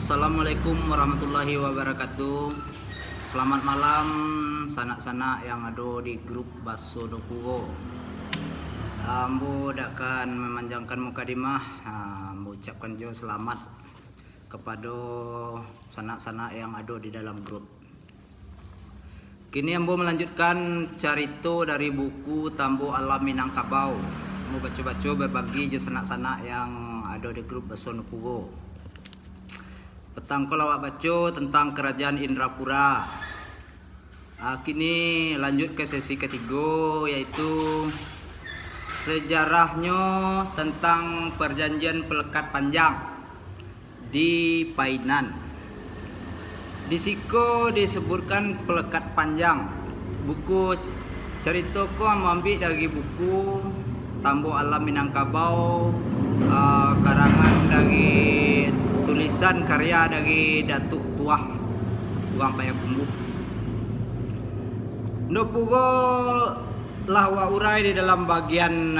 Assalamualaikum warahmatullahi wabarakatuh. Selamat malam sanak-sanak yang ada di grup Baso Dokugo. Ambo akan memanjangkan mukadimah, mengucapkan jo selamat kepada sanak-sanak yang ada di dalam grup. Kini ambo melanjutkan cerita dari buku Tambo Alam Minangkabau. Ambo baca-baca berbagi jo sanak-sanak yang ada di grup Baso Dokugo. Petang kalau awak baca tentang kerajaan Indrapura. Kini lanjut ke sesi ketiga, yaitu sejarahnya tentang perjanjian Pelekat Panjang di Painan. Di situ disebutkan Pelekat Panjang. Buku cerita ko ambil dari buku Tambo Alam Minangkabau, karangan dari tulisan karya dari Datuk Tuah Tuang Payakumbuh. Nopugo lahwa urai di dalam bagian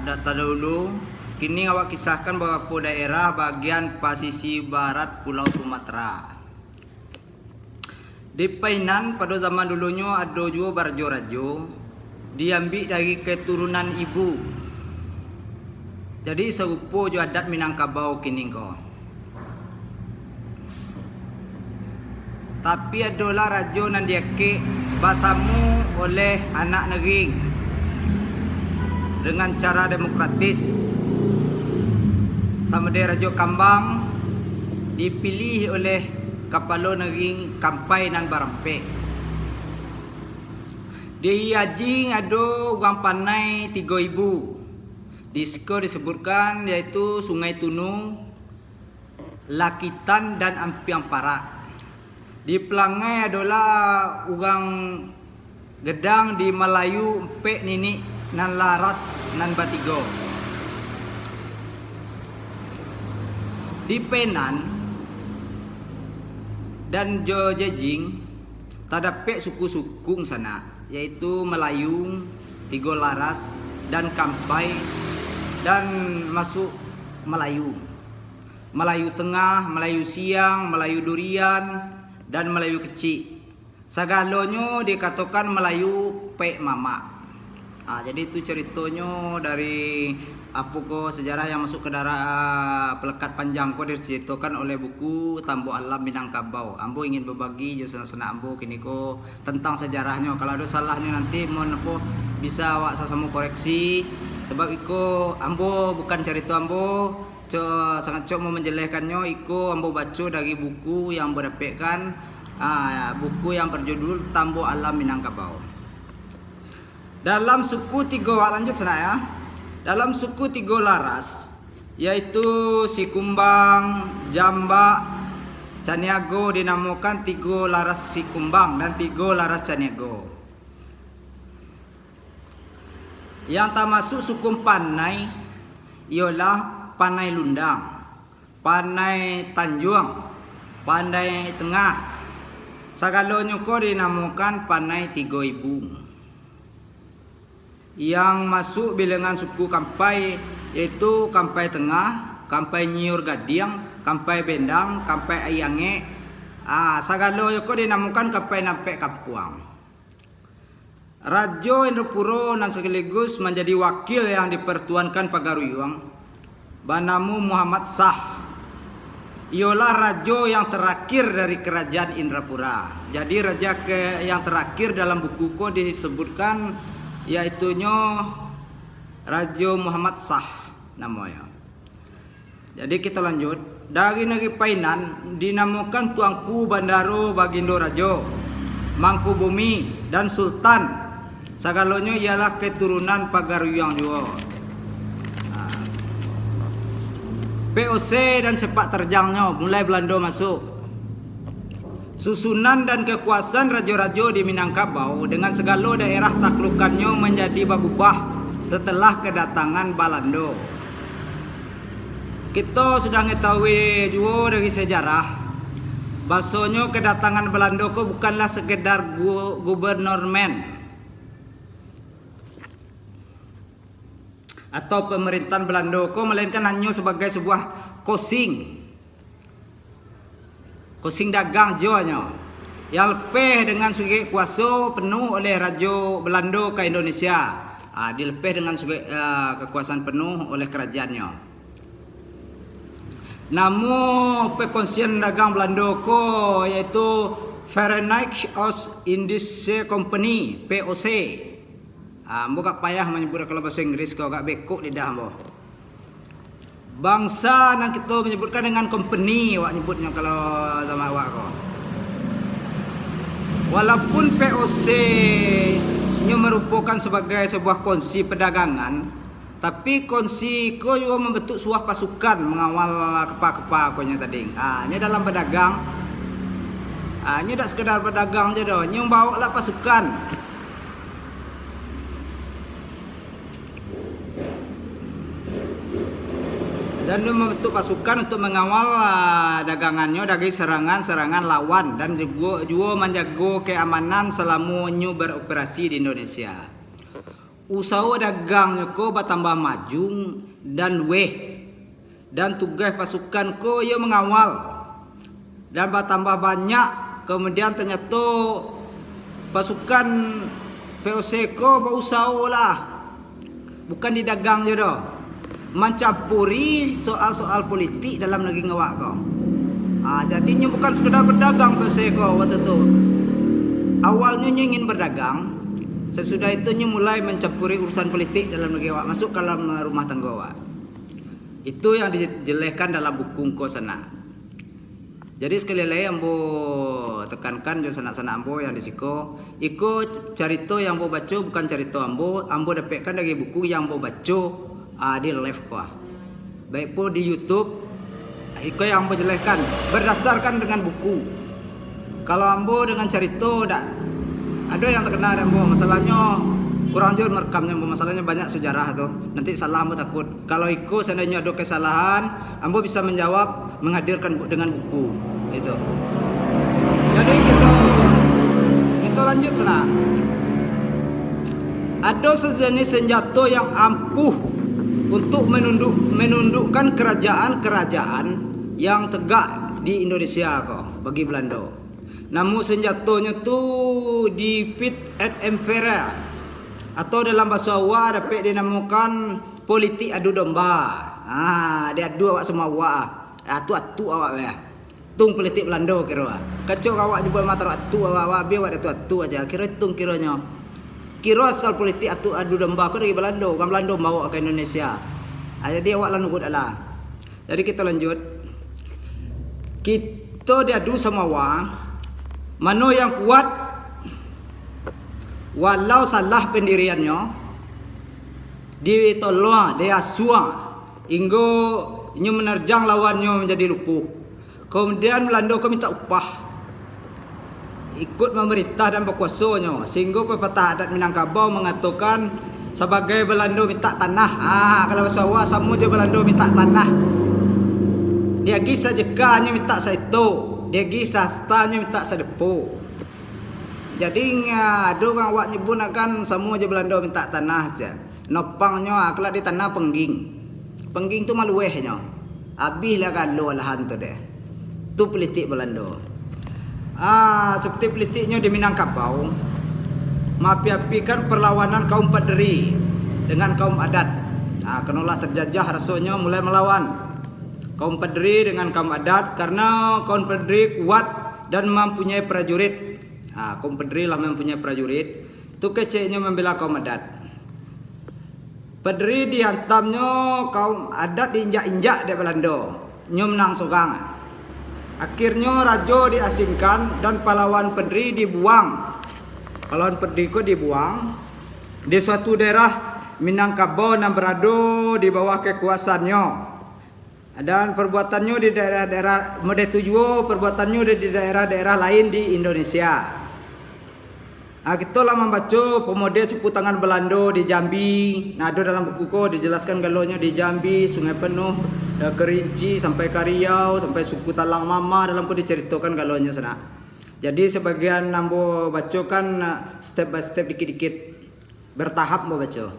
data dulu. Kini awak kisahkan beberapa daerah bagian pasisi barat Pulau Sumatera. Di Painan pada zaman dulunya ada juga barjo-rajo diambil dari keturunan ibu. Jadi serupa jo adat Minangkabau kini ko. Tapi adalah rajo nan diake basamu oleh anak negeri dengan cara demokratis. Sama dia rajo Kambang dipilih oleh kepala negeri Kampai nan Barampe. Di Ajing ada orang panai 3,000. Di situ disebutkan yaitu Sungai Tunu, Lakitan dan Ampiang Parak. Di Pelangai adalah orang Gedang di Melayu Empek Nini nan Laras nan Batigo. Di Penan dan Jojejing terdapat suku-suku sana, yaitu Melayu, Tigo Laras dan Kampai, dan masuk Melayu. Melayu Tengah, Melayu Siang, Melayu Durian, dan Melayu Kecil. Segalanya dikatakan Melayu Pek Mama. Jadi itu ceritanya dari sejarah yang masuk ke daerah Pelekat Panjang ko diceritakan oleh buku Tambo Alam Minangkabau. Ambo ingin berbagi jo sana ambo kini ko tentang sejarahnya. Kalau ada salahnya nanti mohon apa bisa awak sama koreksi. Sebab iko ambo bukan cerita ambo, sangat mau menjelekkannya. Iko ambo baca dari buku yang berdapatkan buku yang berjudul Tambo Alam Minangkabau. Dalam suku tiga lanjut sana ya. Dalam suku tiga laras, yaitu Sikumbang, Jambak, Caniago dinamakan tiga laras Sikumbang dan tiga laras Caniago. Yang termasuk suku Panai ialah Panai Lundang, Panai Tanjung, Panai Tengah. Segalanya ko dinamakan Panai 3,000. Yang masuk bilangan suku Kampai yaitu Kampai Tengah, Kampai Nyiur Gadiang, Kampai Bendang, Kampai Ayange. Segalanya ko dinamakan Kampai Nampek Kampuang. Rajo Indrapura dan sekaligus menjadi wakil yang dipertuankan Pagaruyung banamu Muhammad Shah. Ialah rajo yang terakhir dari kerajaan Indrapura. Jadi raja yang terakhir dalam buku ko disebutkan yaitunya Rajo Muhammad Shah namanya. Jadi kita lanjut. Dari negeri Painan dinamakan Tuanku Bandaro Bagindo Rajo, Mangkubumi dan Sultan. Segalanya ialah keturunan Pagaruyung juga. POC dan sepak terjangnya mulai Belanda masuk. Susunan dan kekuasaan raja-raja di Minangkabau dengan segala daerah taklukannya menjadi berubah setelah kedatangan Belanda. Kita sudah mengetahui juga dari sejarah bahasanya kedatangan Belanda ko bukanlah sekedar gubernormen atau pemerintahan Belanda ko, melainkan hanya sebagai sebuah kosing kosing dagang jonya yang lepeh dengan suge kuasa penuh oleh Raja Belanda ke Indonesia. Dilepeh dengan suge kekuasaan penuh oleh kerajaannya. Namun perkongsian dagang Belanda ko yaitu Verenigde Oost-Indische Company (VOC). Ambo gak payah menyebut kalau bahasa Inggris kau gak bekuk lidah ambo. Bangsa yang kita menyebutkan dengan company awak nyebutnya kalau sama awak kau. Walaupun VOC nya merupakan sebagai sebuah kongsi perdagangan, tapi kongsi ko juga membentuk sebuah pasukan mengawal kepa-kepa konya tadi. Ini dalam berdagang. Ini tak sekedar berdagang je dah. Ini bawa lah pasukan. Dan dia membentuk pasukan untuk mengawal dagangannya dari serangan-serangan lawan dan juga menjaga keamanan selama nyu beroperasi di Indonesia. Usaha dagangnya ko bertambah maju dan tugas pasukan ko ia mengawal dan bertambah banyak. Kemudian ternyata pasukan VOC ko berusaha lah, bukan di dagang je dah, mencampuri soal-soal politik dalam negeri ngawak kau. Jadinya bukan sekedar berdagang VOC ko waktu tu. Awalnya ingin berdagang, sesudah itu mulai mencampuri urusan politik dalam negeri awak, masuk ke dalam rumah tangga awak. Itu yang dijelaskan dalam buku ko sana. Jadi sekali lagi ambo tekankan jo sanak-sanak ambo yang disiko, iko cerita yang ambo baca bukan cerita ambo dapatkan dari buku yang ambo baca di live ko. Baik pun di YouTube, iko yang ambo jelaskan berdasarkan dengan buku. Kalau ambo dengan cerita dak ada yang terkena ambo, masalahnya kurang jauh merekamnya ambo, masalahnya banyak sejarah tu. Nanti salah ambo takut. Kalau iko seandainya ada kesalahan, ambo bisa menjawab menghadirkan dengan buku. Itu. Jadi kita lanjut sana. Ada sejenis senjata yang ampuh untuk menundukkan kerajaan-kerajaan yang tegak di Indonesia kok bagi Belanda. Namun senjatanya tu Defeat et Impera, atau dalam bahasa awak dapat dinamakan politik adu domba. Dia adu awak semua awak. Atu awak ya. Tung politik Belanda kira. Kacau awak jebol mata atu awak biar awak atu aja. Kira tung kiranya. Kira asal politik adu domba ko dari Belanda, kan Belanda bawa ke Indonesia. Jadi awak lah nunggu adalah. Jadi kita lanjut. Kita diadu sama awak. Mana yang kuat walau salah pendiriannya ditolong, diasuh hingga ini menerjang lawannya menjadi lumpuh. Kemudian Belanda ko minta upah, ikut memerintah dan berkuasanya, sehingga pepatah adat Minangkabau mengatakan sebagai Belanda minta tanah. Kalau bahasa awak sama je Belanda minta tanah. Dia gisa jekanya minta saito, dia gisa stanya minta sedepo. Jadi ada orang awak nyebut akan semua je Belanda minta tanah aja. Nopangnya kalau di tanah pengging. Pengging tu maluehnya. Habislah galau lahan tu deh. Tu politik Belanda. Seperti politiknya di Minangkabau, mengapi-apikan perlawanan kaum Padri dengan kaum adat. Kenalah terjajah rasanya mulai melawan kaum Padri dengan kaum adat karena kaum Padri kuat dan mempunyai prajurit. Kaum Padri lah mempunyai prajurit. Tu keceknya membela kaum adat. Padri dihantamnya kaum adat diinjak-injak di Belanda. Nya menang sorang. Akhirnya raja diasingkan dan pahlawan Padri dibuang. Pahlawan Padri ko dibuang di suatu daerah Minangkabau yang berada di bawah kekuasaannya. Dan perbuatannya di daerah-daerah Medetujuo, perbuatannya di daerah-daerah lain di Indonesia. Kita lah membaca pemuda cepu tangan Belanda di Jambi. Ada dalam buku ko dijelaskan galonya di Jambi, Sungai Penuh, Kerinci sampai Kariau, sampai suku Talang Mama, dalam ko diceritakan galonya sana. Jadi sebagian nambo bacakan step by step dikit-dikit, bertahap mau baca.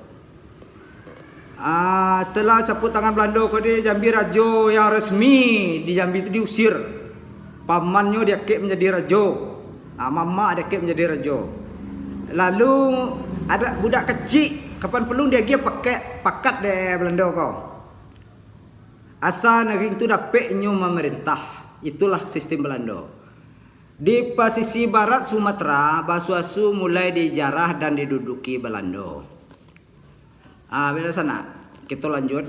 Setelah campur tangan Belanda ko di Jambi, raja yang resmi di Jambi itu diusir. pamannya dia kek menjadi raja. Mama dia kek menjadi raja. Lalu ada budak kecil, kapan perlu dia pergi pakat di Belanda kau. Asal negeri itu dapatnya memerintah. Itulah sistem Belanda. Di pesisir barat Sumatera, Basuasu mulai dijarah dan diduduki Belanda. Bila sana, kita lanjut.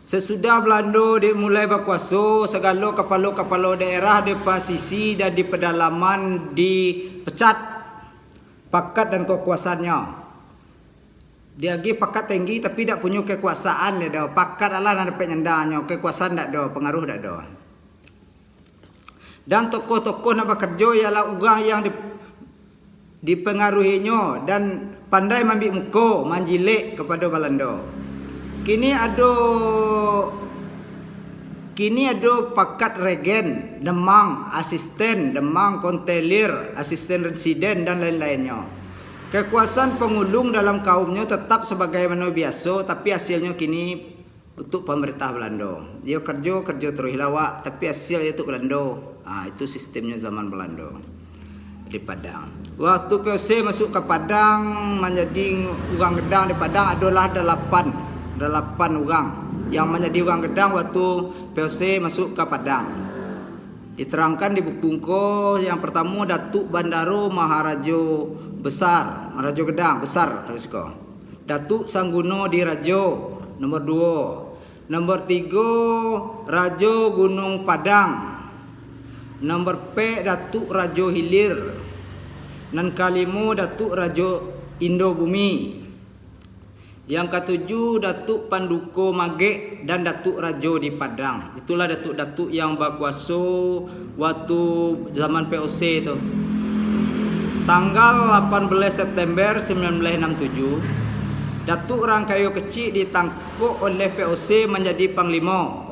Sesudah Belanda dimulai berkuasa, segala kepala-kepala daerah di pesisir dan di pedalaman dipecat pakat dan kekuasaannya. Dia lagi pakat tinggi tapi tak punya kekuasaan dia dah. Pakat adalah nak dapat nyandanya, kekuasaan tak ada, pengaruh tak ada. Dan tokoh-tokoh nak bekerja ialah orang yang dipengaruhinya dan pandai ambil muka, manjilik kepada Belanda. Kini ada pakat regen, demang, asisten, demang, kontelir, asisten residen dan lain-lainnya. Kekuasaan pengulung dalam kaumnya tetap sebagaimana biasa, tapi hasilnya kini untuk pemerintah Belanda. Dia kerja terus lawak, tapi hasilnya itu Belanda. Itu sistemnya zaman Belanda di Padang. Waktu POC masuk ke Padang menjadi orang Gedang di Padang adalah 8 orang yang menjadi orang Gedang waktu POC masuk ke Padang. Diterangkan di buku ko yang pertama Datuk Bandaro Maharajo Besar, Maharajo Gedang besar Rasko. Datuk Sangguno Dirajo nomor 2. Nomor 3 Rajo Gunung Padang. Nomor P Datuk Rajo Hilir. Dan kelima Datuk Rajo Indo Bumi. Yang ketujuh Datuk Panduko Magek dan Datuk Rajo di Padang. Itulah datuk-datuk yang berkuasa waktu zaman POC itu. Tanggal 18 September 1967, Datuk Rangkayo Kecil ditangkap oleh POC menjadi panglima.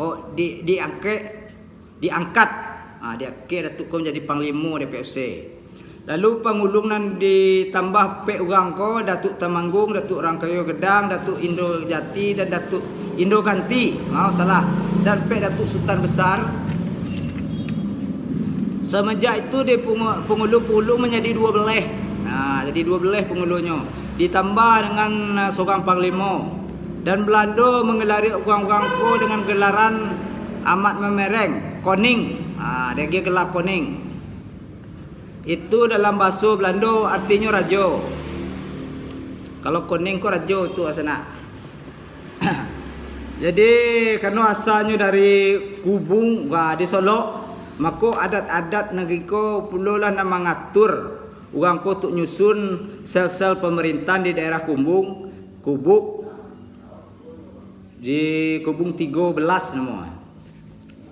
Diangkat. Dia Datuk kau menjadi panglima di POC. Lalu pengulungan ditambah pe orang ko, Datuk Temanggung, Datuk Rangkayo Gedang, Datuk Indo Jati dan Datuk Indo Ganti. Salah. Dan pe Datuk Sultan Besar. Semenjak itu dia pengulu-pengulu menjadi 12. Jadi 12 pengulunya. Ditambah dengan seorang panglima. Dan Belanda menggelari orang-orang ko dengan gelaran amat memereng, koning. Dia gelar koning. Itu dalam bahasa Belanda artinya raja. Kalau koning ko raja itu asana. Jadi karena asalnya dari Kubung di Solo, maka adat-adat negeri ko pulolah nak mengatur orang ko untuk nyusun sel-sel pemerintahan di daerah Kubung di Kubung 13 nama.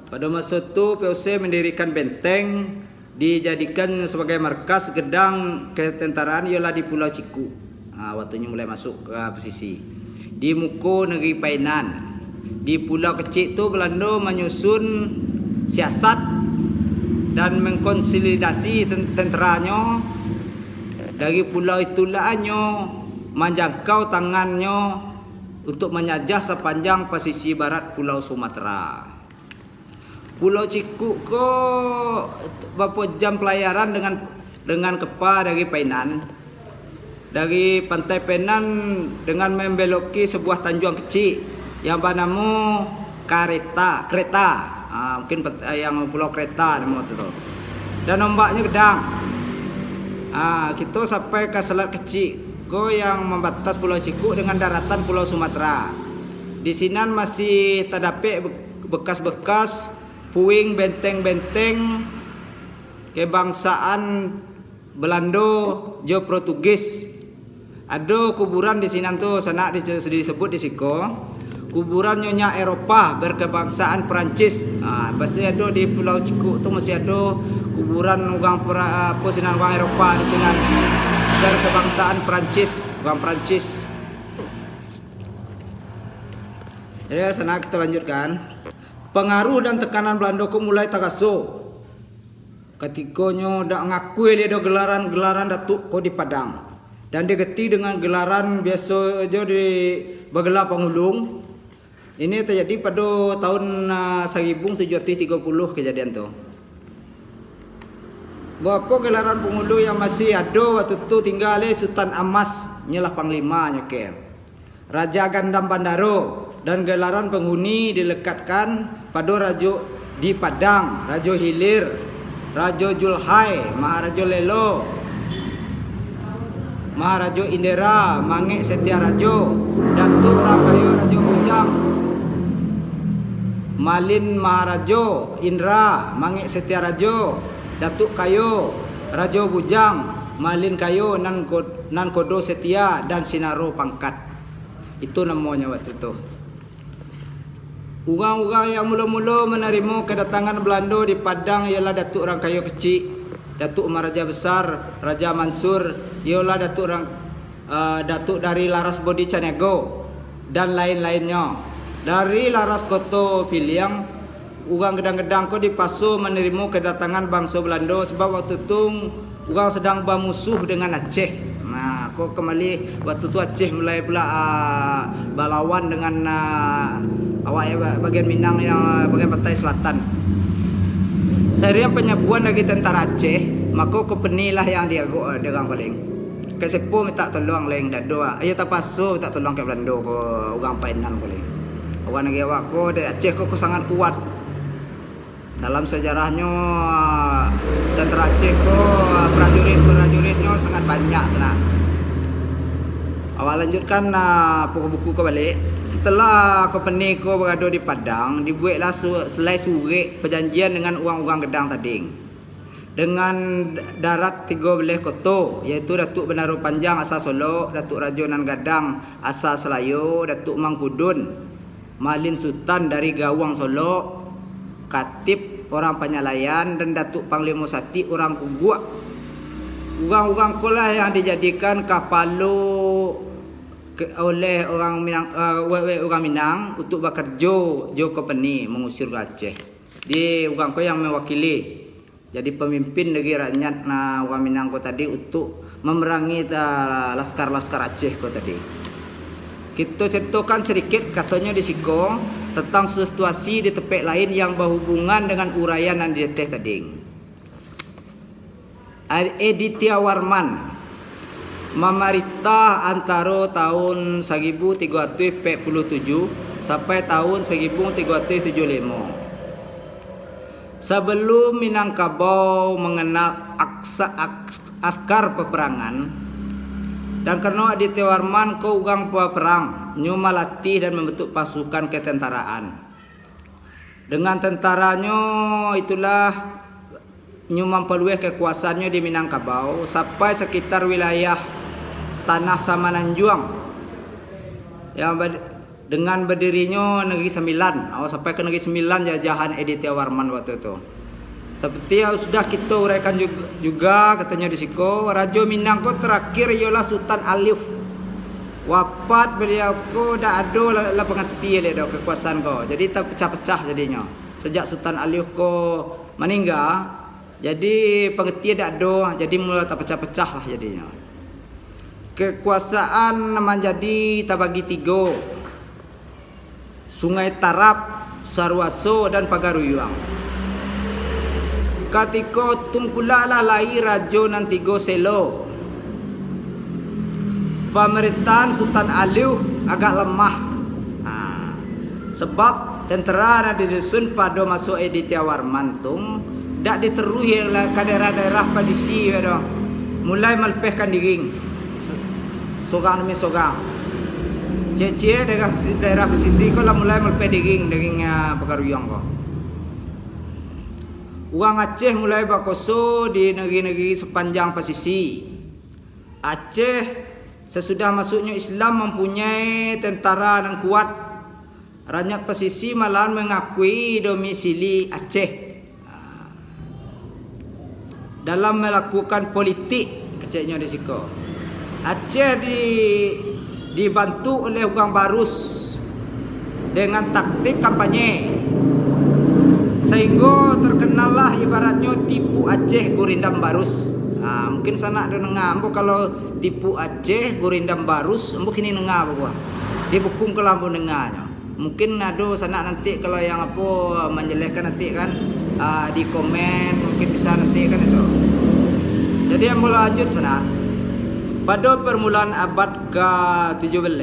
Pada masa itu POC mendirikan benteng dijadikan sebagai markas gedang ketentaraan ialah di Pulau Ciku. Waktunya mulai masuk ke pesisir. Di muka negeri Painan. Di pulau kecil itu Belanda menyusun siasat dan mengkonsolidasi tenteranya. Dari pulau itulah menjangkau tangannya untuk menjajah sepanjang pesisir barat Pulau Sumatera. Pulau Ciku ko berapa jam pelayaran dengan kapal dari Painan. Dari pantai Painan dengan membeloki sebuah tanjung kecil yang bernama kereta. Mungkin yang Pulau Kereta nama itu. Dan ombaknya gedang. Kita sampai ke selat kecil ko yang membatas Pulau Ciku dengan daratan Pulau Sumatera. Di sini masih terdapat bekas-bekas puing benteng-benteng kebangsaan Belanda jo Portugis. Ada kuburan di sini tu sana disebut di siko. Kuburan nyonya Eropah berkebangsaan Perancis. Pasti ada di Pulau Ciku tu masih ada kuburan orang orang Eropah di sini berkebangsaan Perancis, orang Perancis. Jadi sana kita lanjutkan. Pengaruh dan tekanan Belanda ku mulai tagaso. Ketikanya dak ngakui dia ada gelaran-gelaran datuk ko di Padang. Dan digeti dengan gelaran biasa aja di bergelar pengulung. Ini terjadi pada tahun 1730 kejadian tu. Berapa gelaran pengulu yang masih ada waktu tu tinggal Sultan Amas nyalah panglima nyoke. Raja Gandam Bandaro dan gelaran penghuni dilekatkan pada Raja di Padang, Raja Hilir, Raja Julhai, Maharaja Lelo, Maharaja Indera, Mangek Setiarajo, Datuk Rakayo Raja Bujang, Malin Maharajo, Indra, Mangek Setiarajo, Datuk Kayo, Raja Bujang, Malin Kayo, Nan Kodo Setia dan Sinaro Pangkat. Itu namanya waktu itu. Orang-orang yang mula-mula menerima kedatangan Belanda di Padang ialah Datuk Rangkayo Kecil, Datuk Maharaja Besar, Raja Mansur, ialah Datuk dari Laras Bodi Canego dan lain-lainnya. Dari Laras Koto Piliang, orang gedang-gedang ko dipasu menerima kedatangan bangsa Belanda sebab waktu itu orang sedang bermusuh dengan Aceh. Nah, ko kembali waktu tu Aceh mulai pula berlawan dengan awak bagian Minang yang bagian pantai selatan. Serian penyabuan dari tentara Aceh, maka kepenilah yang dia orang paling. Ke sepo minta tolong leng dado. Ayo tapasu minta tolong ke Belanda ko orang Painan paling. Orang negeri awak ko dari Aceh ko sangat kuat. Dalam sejarahnya tentara Aceh ko prajuritnya sangat banyak sana. Awal lanjutkan buku-buku ko balik. Setelah company ko berada di Padang, dibuatlah selai surat perjanjian dengan orang-orang Gedang tadi. Dengan darat 13 kota, iaitu Datuk Benaru Panjang asal Solo, Datuk Raja Nan Gadang asal Selayu, Datuk Mangkudun, Malin Sultan dari Gawang Solo, Katip orang Penyalayan dan Datuk Panglima Sati orang Kuguak. Orang-orang kolah yang dijadikan kapalo oleh orang Minang untuk bekerja jo company mengusir ke Aceh. Di orang ko yang mewakili jadi pemimpin negeri rakyat orang Minang ko tadi untuk memerangi laskar-laskar Aceh ko tadi. Kita ceritakan sedikit katanya di siko tentang situasi di tempat lain yang berhubungan dengan uraian yang diteteh tadi. Aditya Warman memerintah antara tahun 1347 sampai tahun 1375. Sebelum Minangkabau mengenal askar peperangan, dan karena Aditya Warman ko ugang peperang, nyu melatih dan membentuk pasukan ketentaraan. Dengan tentaranya itulah nyu memperluas kekuasaannya di Minangkabau sampai sekitar wilayah tanah Samananjuang yang dengan berdirinya Negeri Sembilan sampai ke Negeri Sembilan jajahan Aditya Warman waktu itu. Seperti yang sudah kita uraikan juga katanya di siko, Raja Minang ko terakhir ialah Sultan Alif. Wafat beliau ko dah ada lah pengerti dia kekuasaan ko. Jadi terpecah-pecah jadinya. Sejak Sultan Alif ko meninggal, jadi pengerti dah ada, jadi mula terpecah-pecah lah jadinya. Kekuasaan menjadi terbagi 3. Sungai Tarap, Sarwaso dan Pagaruyuang. Ketika tungkula lah lahir Raja nan 3 selo. Pemerintahan Sultan Alif agak lemah. Sebab tentera yang disusun pada masa Aditya Warman tung dak diterui ke daerah-daerah pesisir dah. Mulai melepaskan diri. Sorang demi sorang. Cie-cie daerah pesisir ko lah mulai melepaskan diri Pagaruyuang ko. Orang Aceh mulai berkuasa di negeri-negeri sepanjang pesisir. Aceh sesudah masuknya Islam mempunyai tentara yang kuat. Rakyat pesisir malahan mengakui domisili Aceh dalam melakukan politik kecilnya di siko. Aceh dibantu oleh orang Barus dengan taktik kampanye, sehingga terkenallah ibaratnya tipu Aceh Gurindam Barus. Mungkin sana ada nengah, kalau tipu Aceh Gurindam Barus, mungkin ini nengah apa? Di buku ke lampu nengahnya. Mungkin ada sana nanti kalau yang apa menjelekkan nanti kan di komen mungkin bisa nanti kan itu. Jadi yang mula lanjut sana. Pada permulaan abad ke-17,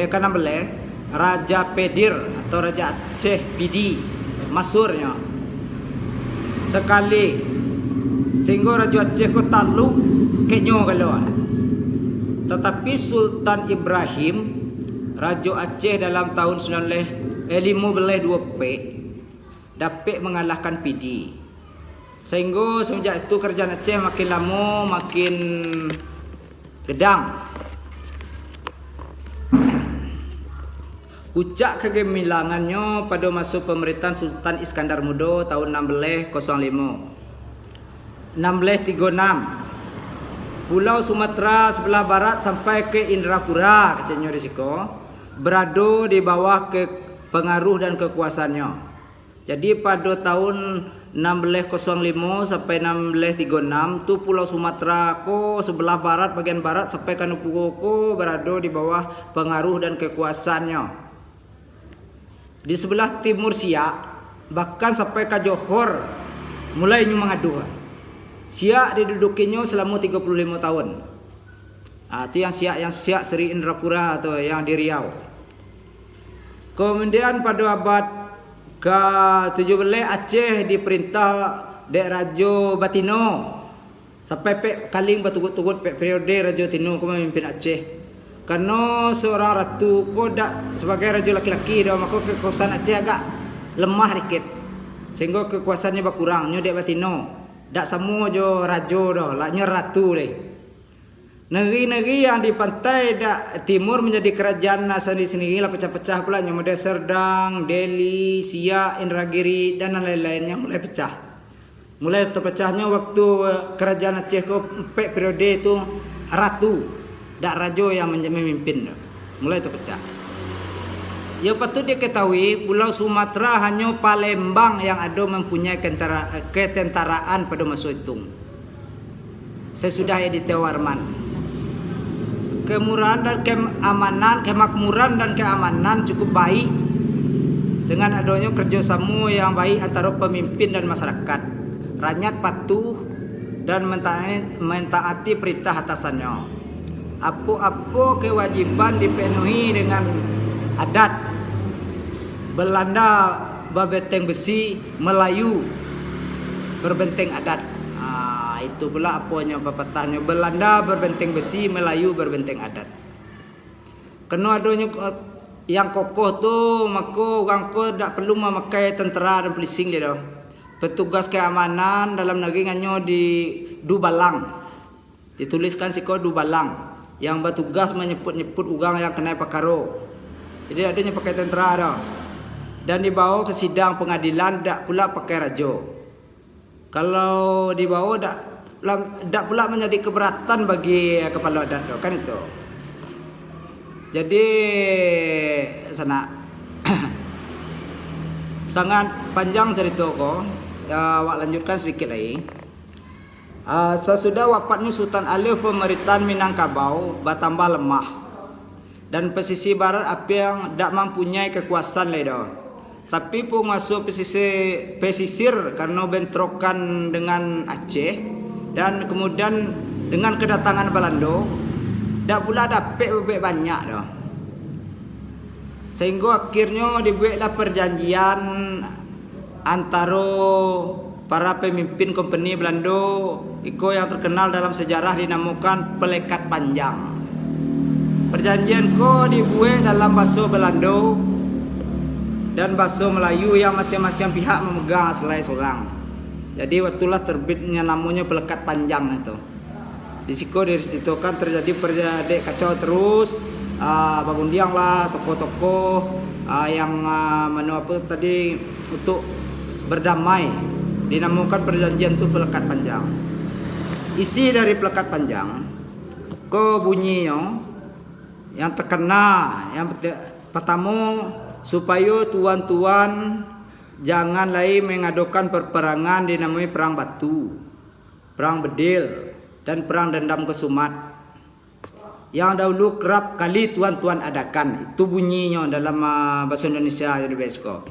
ke-16, Raja Pedir atau Raja Aceh Pidi masurnya sekali sehingga Raja Aceh ko talu kenyo kalau. Tetapi Sultan Ibrahim Raja Aceh dalam tahun 1520 dapat mengalahkan Pidi. Sehingga semenjak itu kerajaan Aceh makin lama makin gedang. Puncak kegemilangannya pada masa pemerintahan Sultan Iskandar Muda tahun 1605. 1636 Pulau Sumatera sebelah barat sampai ke Indrapura kecilnya risiko berada di bawah pengaruh dan kekuasaannya. Jadi pada tahun 1605 sampai 1636 tu Pulau Sumatera ko sebelah barat bagian barat sampai ke Nupugo ko berada di bawah pengaruh dan kekuasaannya. Di sebelah timur Siak bahkan sampai ke Johor mulai mengadu. Siak didudukinya selama 35 tahun. Itu yang Siak Seri Indrapura atau yang di Riau. Kemudian pada abad ke-17 Aceh diperintah Dek Raja Batino sampai pek kaling bertugut-tugut pek periode Raja Tino ko memimpin Aceh. Karena seorang ratu ko dak sebagai raja laki-laki dah maka kekuasaan Aceh agak lemah dikit. Sehingga kekuasaannya berkurang. Nyo Dek Batino dak semua jo raja dah, laknya ratu deh. Negeri-negeri yang di pantai dak timur menjadi kerajaan sendiri-sendiri lah pecah-pecah pula yang model Serdang, Delhi, Siak, Indragiri dan lain-lainnya mulai pecah. Mulai terpecahnya waktu kerajaan Aceh ko empat periode itu ratu, dak raja yang memimpin. Mulai terpecah. Ya patut diketahui Pulau Sumatera hanya Palembang yang ada mempunyai ketentaraan pada masa itu. Sesudah Edith Warman. Kemurahan dan kemakmuran dan keamanan cukup baik dengan adanya kerjasama yang baik antara pemimpin dan masyarakat. Rakyat patuh dan mentaati perintah atasannya. Apa-apa kewajiban dipenuhi dengan adat. Belanda berbenteng besi, Melayu berbenteng adat. Itu pula apanya pepatahnya. Belanda berbenteng besi, Melayu berbenteng adat. Kena adanya yang kokoh tu maka orang ko tak perlu memakai tentera dan polising dia dah. Petugas keamanan dalam negeri hanya di Dubalang. Dituliskan siko Dubalang yang bertugas menyebut-nyebut orang yang kena perkara. Jadi adanya pakai tentera dah. Dan dibawa ke sidang pengadilan tak pula pakai raja. Kalau dibawa tak pula menjadi keberatan bagi kepala adat kan itu. Jadi sana sangat panjang cerita ko. Awak lanjutkan sedikit lagi. Sesudah wafatnya Sultan Alif pemerintahan Minangkabau bertambah lemah dan pesisir barat apa yang tak mempunyai kekuasaan lagi. Tapi pun masuk pesisir karena bentrokan dengan Aceh dan kemudian dengan kedatangan Belanda dak pula dapat banyak dah. Sehingga akhirnya dibuatlah perjanjian antara para pemimpin company Belanda iko yang terkenal dalam sejarah dinamakan Pelekat Panjang. Perjanjian ko dibuat dalam bahasa Belanda dan bahasa Melayu yang masing-masing pihak memegang selai seorang. Jadi waktulah terbitnya namanya Pelekat Panjang itu. Di situ diceritakan terjadi perjadi kacau terus, bagundiang lah tokoh-tokoh yang apa tadi untuk berdamai. Dinamakan perjanjian itu Pelekat Panjang. Isi dari Pelekat Panjang ko bunyinya yang terkena yang pertama supaya tuan-tuan jangan lagi mengadakan perperangan dinamai perang batu, perang bedil dan perang dendam kesumat yang dahulu kerap kali tuan-tuan adakan. Itu bunyinya dalam bahasa Indonesia jadi besko.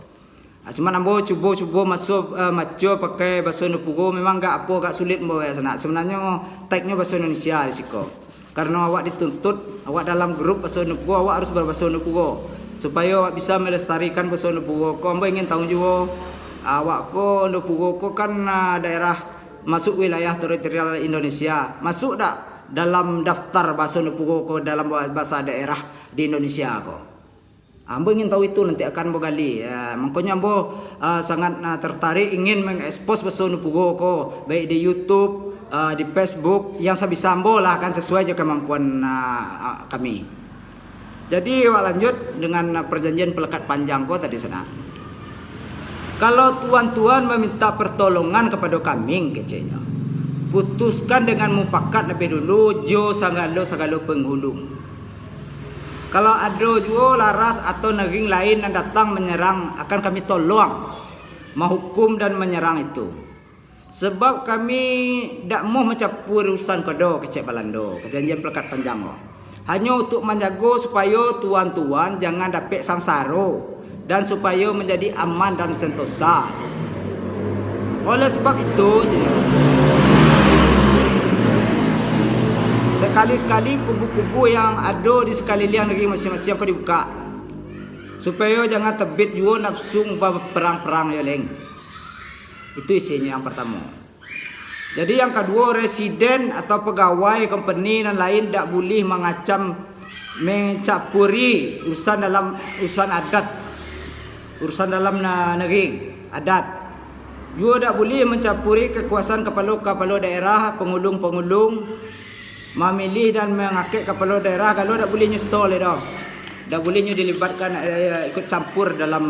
Cuma ambo cuba masuk maco pakai bahasa Nupuro memang agak sulit ambo ya sana. Sebenarnya tagnya bahasa Indonesia di siko. Karena awak dituntut, awak dalam grup bahasa Nupuro awak harus berbahasa Nupuro supaya awak bisa melestarikan bahasa Nupuro. Ko ambo ingin tahu juga awak ko Nupuro ko kan daerah masuk wilayah teritorial Indonesia. Masuk tak dalam daftar bahasa Nupuro ko dalam bahasa daerah di Indonesia ko? Ambo ingin tahu itu nanti akan gali. Makanya ambo sangat tertarik ingin mengekspos bahasa Nupuro ko baik di YouTube, di Facebook yang sebisa ambo lah akan sesuai dengan kemampuan kami. Jadi awak lanjut dengan perjanjian pelekat panjang ko tadi sana. Kalau tuan-tuan meminta pertolongan kepada kami kecenya, putuskan dengan mufakat lebih dulu jo sagalo penghulu. Kalau ada juga laras atau negeri lain yang datang menyerang, akan kami tolong menghukum dan menyerang itu. Sebab kami tidak mau mencampur urusan kodo kecek balando, perjanjian pelekat panjang. Hanya untuk menjaga supaya tuan-tuan jangan dapat sangsaro dan supaya menjadi aman dan sentosa. Oleh sebab itu, sekali-sekali kubu-kubu yang ada di sekeliling negeri masing-masing kau dibuka supaya jangan terbit juga nafsu perang-perang ya leng. Itu isinya yang pertama. Jadi yang kedua, residen atau pegawai company dan lain tidak boleh mengacam mencampuri urusan adat, urusan dalam negeri adat. Juga tidak boleh mencampuri kekuasaan kepala daerah, pengulung memilih dan mengakik kepala daerah. Kalau tak boleh nyestol dah. Tak boleh dilibatkan ikut campur dalam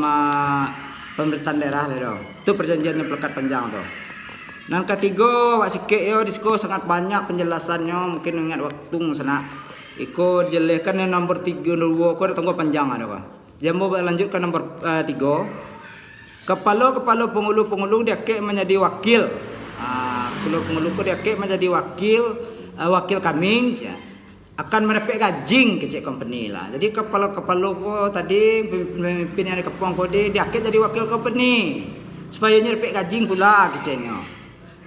pemerintahan daerah dah. Itu perjanjiannya pelekat panjang tu. Dan ketiga, wak sikit yo disko sangat banyak penjelasannya, mungkin ingat waktu sana. Iko jelaskan yang nombor 3 2 ko tunggu panjang ada apa. Jambo lanjutkan nombor 3. Kepala pengulu dia kek menjadi wakil. Pengulu ko dia kek menjadi wakil kami akan mendapat gaji kecek company lah. Jadi kepala ko tadi pemimpin yang di Kepong ko dia akan jadi wakil company supaya nya dapat gaji pula keceknya.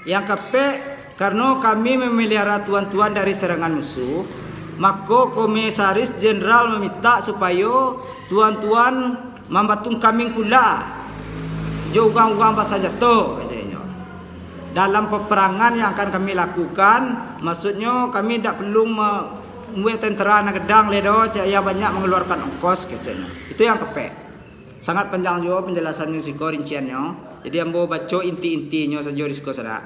Yang kepek karena kami memelihara tuan-tuan dari serangan musuh, maka komisaris jenderal meminta supaya tuan-tuan membantu kami pula uang-uang bahasa jatuh keceknya. Dalam peperangan yang akan kami lakukan, maksudnya kami tidak perlu membuat tentera nak gedang ledo yang banyak mengeluarkan ongkos keceknya. Itu yang kepek. Sangat panjang juga penjelasannya siko rinciannya. Jadi ambo baca inti-intinya saja di siko sana.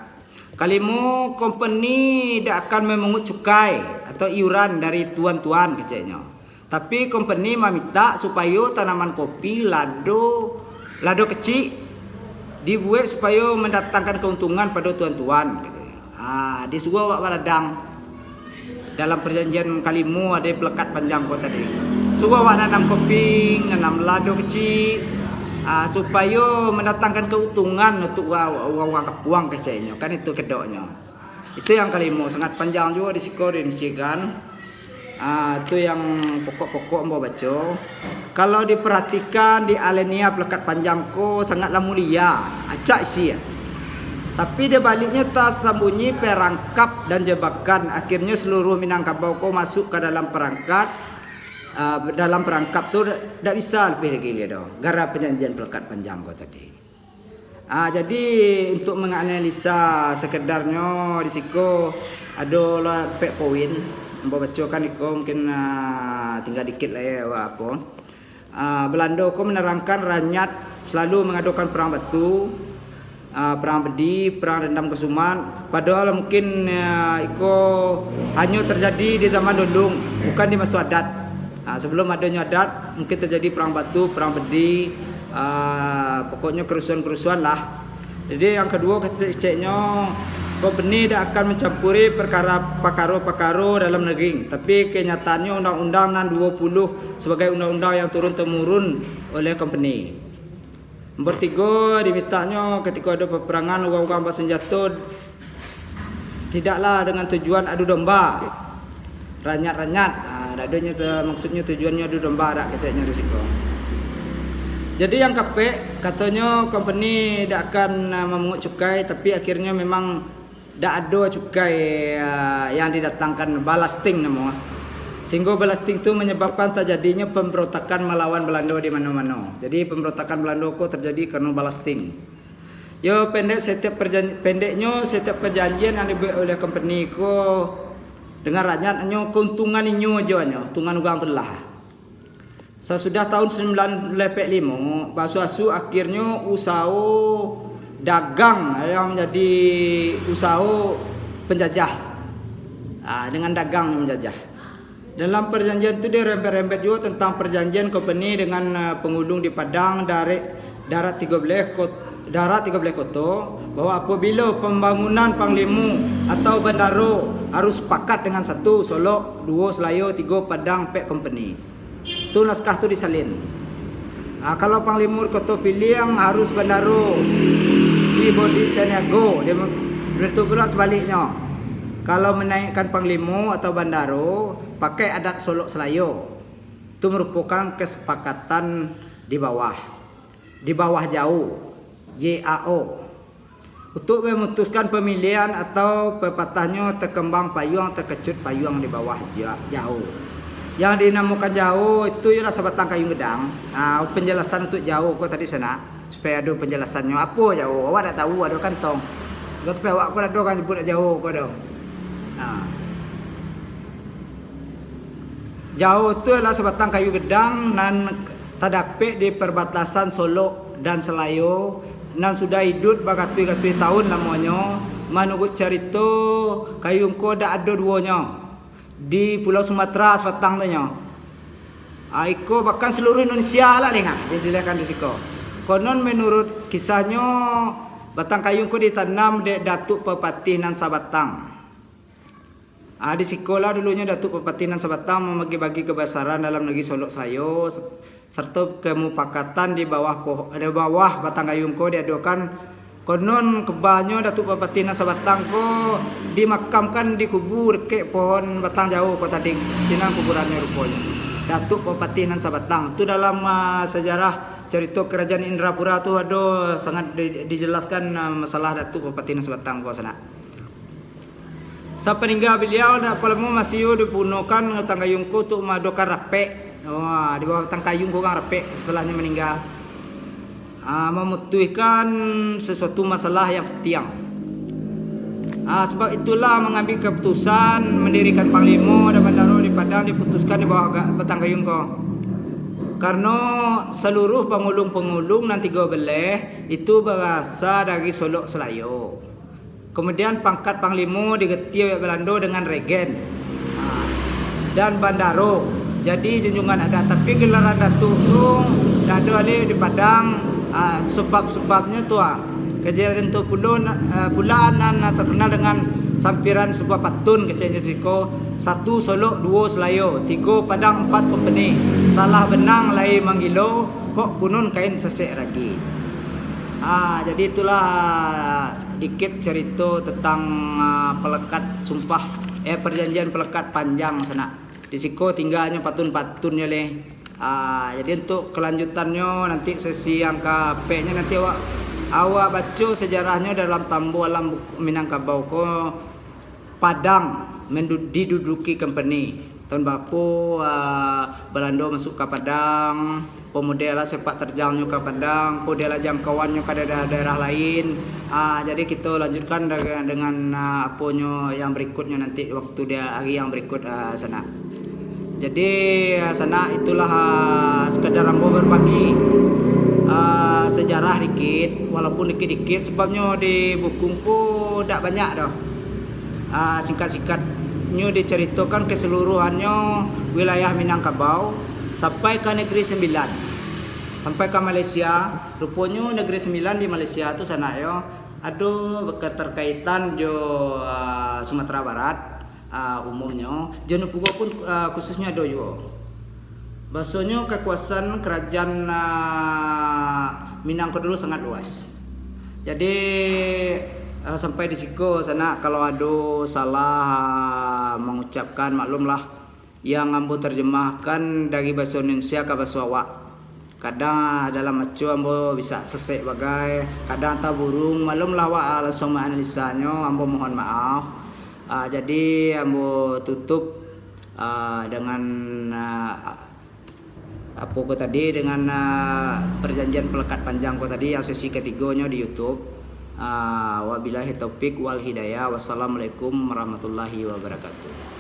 Kalimu company tidak akan memungut cukai atau iuran dari tuan-tuan keceknya. Tapi company meminta supaya tanaman kopi lado kecil dibuat supaya mendatangkan keuntungan pada tuan-tuan. Disuruh awak baladang dalam perjanjian kalimu ada pelekat panjang kau tadi. Suruh awak nanam kopi, nanam lado kecil, supaya mendatangkan keuntungan untuk orang Kapuang kecilnya. Kan itu kedoknya. Itu yang kalimu sangat panjang juga di siko diinisikan. Itu yang pokok-pokok mau baca. Kalau diperhatikan di alinea pelekat panjangku sangatlah mulia, acak isi. Tapi di baliknya tersembunyi perangkap dan jebakan. Akhirnya seluruh Minangkabau ko masuk ke dalam perangkap. Dalam perangkap tu tidak bisa lebih lagi dah. Gara perjanjian pelekat panjang ko tadi. Jadi untuk menganalisa sekedarnya di siko ada lah pek poin. Mbak baca kan iko mungkin tinggal dikit lah ya apa. Belanda ko menerangkan rakyat selalu mengadukan perang batu, perang bedi, perang dendam kesuman. Padahal mungkin iko hanya terjadi di zaman dundung, bukan di masa adat. Sebelum adanya adat mungkin terjadi perang batu, perang bedi, pokoknya kerusuhan-kerusuhan lah. Jadi yang kedua keceknya company tidak akan mencampuri perkara dalam negeri. Tapi kenyataannya Undang-Undang 20 sebagai undang-undang yang turun-temurun oleh company. Nomor 3, dimintanya ketika ada peperangan orang-orang bersenjata tidaklah dengan tujuan adu domba. Rakyat-rakyat, adanya maksudnya tujuannya adu domba ada keceknya risiko. Jadi yang KP katanya company tidak akan memungut cukai, tapi akhirnya memang tidak ada cukai yang didatangkan ballasting namanya. Sehingga ballasting itu menyebabkan terjadinya pemberontakan melawan Belanda di mana-mana. Jadi pemberontakan Belanda kok terjadi karena ballasting. Yo pendeknya setiap perjanjian yang dibuat oleh company ko dengan rakyat hanya keuntungan inyo aja hanya, untungan uang telah. Sesudah tahun 1945, Basuasu akhirnya usaha dagang yang menjadi usaha penjajah. Dengan dagang yang menjajah. Dalam perjanjian itu dia rempet-rempet juga tentang perjanjian company dengan penghulung di Padang dari darat 13 kota bahwa apabila pembangunan Panglimu atau bandara harus sepakat dengan 1 Solok, 2 Selayo, 3 Padang pek company. Itu naskah tu disalin. Kalau Panglimu kota pilih yang harus bandara di Bodi Caniago, dia begitu pula sebaliknya. Kalau menaikkan Panglimu atau bandara pakai adat Solok Selayo, itu merupakan kesepakatan di bawah jauh JAO untuk memutuskan pemilihan atau pepatahnya terkembang payung terkecut payung di bawah jauh. Yang dinamakan jauh itu ialah sebatang kayu gedang. Penjelasan untuk jauh kau tadi sana supaya ada penjelasannya apa jauh. Awak dah tahu ada kantong. Sebab tu awak kau dah kan sebut jauh kau dah. Jauh itu adalah sebatang kayu gedang dan terdapat di perbatasan Solok dan Selayo dan sudah hidup berkatui-katui tahun namanya. Menurut cerita kayu ko dah ada duanya di Pulau Sumatera sebatang tu nya. Iko bahkan seluruh Indonesia lah dengar dijadikan di siko. Konon menurut kisahnya batang kayu ko ditanam di Datuk Pepatih nan Sabatang. Di sekolah dulunya Datuk Pepatih nan Sabatang membagi-bagi kebesaran dalam negeri Solok Selayo serta kemupakatan di bawah batang kayu ko diadakan. Konon kebanyo Datuk Pepatih nan Sabatang ko dimakamkan di kubur dekat pohon batang jauh ko tadi. Sina kuburannya rupanya. Datuk Pepatih nan Sabatang. Itu dalam sejarah cerita kerajaan Indrapura tu ada sangat dijelaskan masalah Datuk Pepatih nan Sabatang ko sana. Sampai hingga beliau dah palemu masih dipunokan batang kayung ko untuk madokan rapek. Di bawah batang kayung ko kan rapek setelahnya meninggal. Memutuskan sesuatu masalah yang penting. Sebab itulah mengambil keputusan mendirikan Panglima dan bandara di Padang diputuskan di bawah batang kayung ko. Karena seluruh pengulung-pengulung nan 13 itu berasal dari Solok Selayo. Kemudian pangkat Panglima diganti oleh Belanda dengan regen dan bandara. Jadi junjungan ada, tapi gelaran Datuk tu dah ada di Padang. Sebab-sebabnya tu kejadian tu bulan terkenal dengan sampiran sebuah patun kecil Jiko. 1 Solok, 2 Selayo, 3 Padang, 4 company. Salah benang lain manggilo, kok kunun kain sesek lagi. Jadi itulah dikit cerita tentang pelekat sumpah perjanjian pelekat panjang sana. Di Siko tinggalnya patun-patunnya leh. Jadi untuk kelanjutannya nanti sesi yang KP-nya nanti awak baca sejarahnya dalam Tambo Alam Minangkabau ko Padang diduduki company. Tahun berapa Belanda masuk ke Padang, pemuda sepak terjangnya ke Padang, pemuda jangkauannya ke daerah lain. Jadi kita lanjutkan dengan apanya yang berikutnya nanti waktu hari yang berikut sana. Jadi sana itulah sekedar ambo berbagi sejarah dikit, walaupun dikit-dikit sebabnya di bukuku tidak banyak dah. Singkat-singkatnya diceritakan keseluruhannya wilayah Minangkabau sampai ke Negeri Sembilan, sampai ke Malaysia. Rupanya Negeri Sembilan di Malaysia tu sana yo ada keterkaitan jo Sumatera Barat. Umumnya Jangan Pugo pun khususnya ada juga. Bahasanya kekuasaan kerajaan Minang dulu sangat luas. Jadi sampai di siku sana kalau ada salah mengucapkan maklumlah. Yang ambo terjemahkan dari bahasa Indonesia ke bahasa awak. kadang dalam acu ambo bisa sesek bagai, kadang tak burung malum lawa langsung analisanya, ambo mohon maaf. Jadi ambo tutup dengan apa ko tadi, dengan perjanjian pelekat panjang ko tadi yang sesi ketiganya di YouTube. Wabillahi taufik wal hidayah. Wassalamualaikum warahmatullahi wabarakatuh.